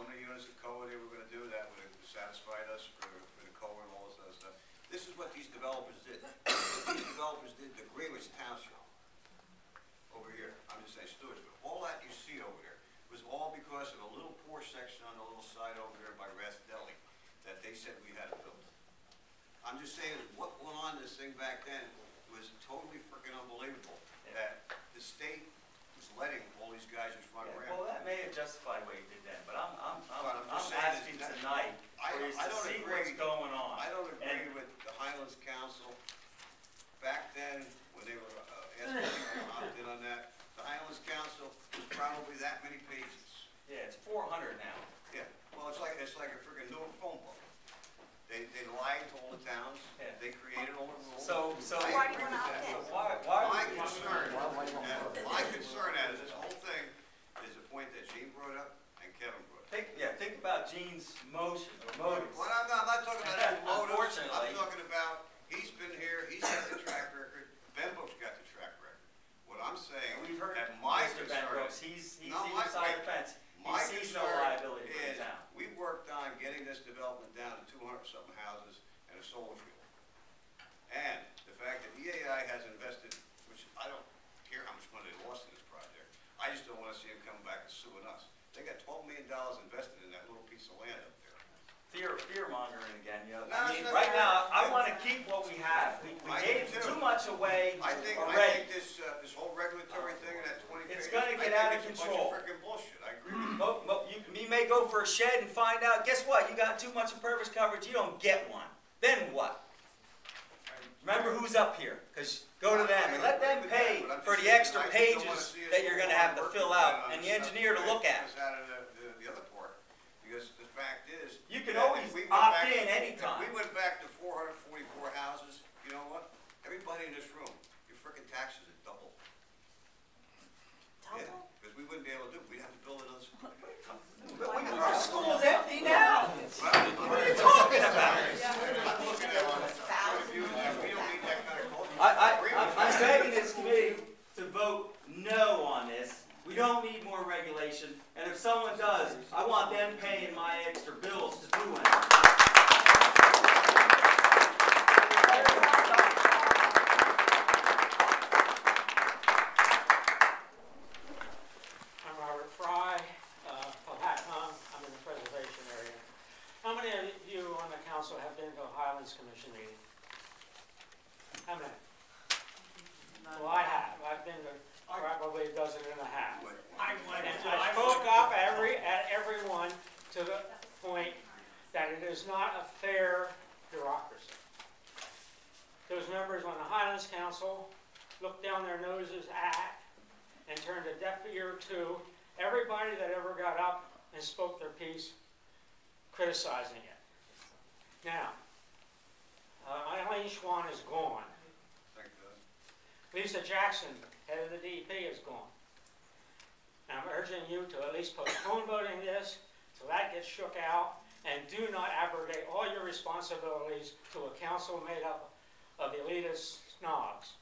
so many units of COA they were going to do that would have satisfied us for the COA and all this other stuff. This is what these developers did. These developers did the Greenwich Township over here. I'm just saying Stewartsville. All that you see over there was all because of a little poor section on the little side over there by Rath Deli that they said we had to build. I'm just saying what went on in this thing back then was totally freaking unbelievable. That the state was letting all these guys just run around. Well, that may have justified what you did then, but I'm just asking tonight to see what's going on. I don't agree with the Highlands Council. Back then, when they were asking people to opt in on that, the Highlands Council was probably that many pages. Yeah, it's 400 now. Yeah, well, it's like a freaking new phone book. They lied to all the towns. Yeah. They created all the rules. So why do you want to my concern out of this whole thing is the point that Gene brought up and Kevin brought up. Think about Gene's motion or motives. Well, I'm not talking about his motives. Unfortunately, I'm talking about he's been here. He's got the track record. Benbook's got the track record. What I'm saying we've heard that my Mr. concern Benbrooks, he's either side of the fence. He sees no liability for the town. We worked on getting this development down to 200-something houses and a solar field. And the fact that EAI has invested, which I don't care how much money they lost in this project, I just don't want to see them come back and suing us. They got $12 million invested in that little piece of land up there. Fear mongering again, you know. I mean, right now, I want to keep what we have. We gave too much away already. I think this whole regulatory thing and that 20 it's going to get out of control. It's a bunch of freaking bullshit. I agree with you. You may go for a shed and find out, guess what? You got too much impervious coverage, you don't get one. Then what? Remember who's up here, because go to them and let them pay for the extra pages that you're going to have to fill out and the engineer to look at. The other part, because the fact is, you can always opt in anytime. If we went back to 444 houses, you know what? Everybody in this room, your freaking taxes would double. Yeah, because we wouldn't be able to do it. We'd have to build another school. Our school's empty now. What are you talking about? I'm begging this committee to vote no on this. We don't need more regulation, and if someone does, I want them paying my extra bills to do it. I'm Robert Fry, I'm in the preservation area. How many of you on the council have been to a Highlands Commission meeting? How many? Well, I have. I've been to probably a dozen and a half. And I spoke up at every one to the point that it is not a fair bureaucracy. Those members on the Highlands Council looked down their noses at and turned a deaf ear to everybody that ever got up and spoke their piece criticizing it. Now, Eileen Schwan is gone. Lisa Jackson, head of the DEP, is gone. And I'm urging you to at least postpone voting this till that gets shook out, and do not abrogate all your responsibilities to a council made up of elitist snobs.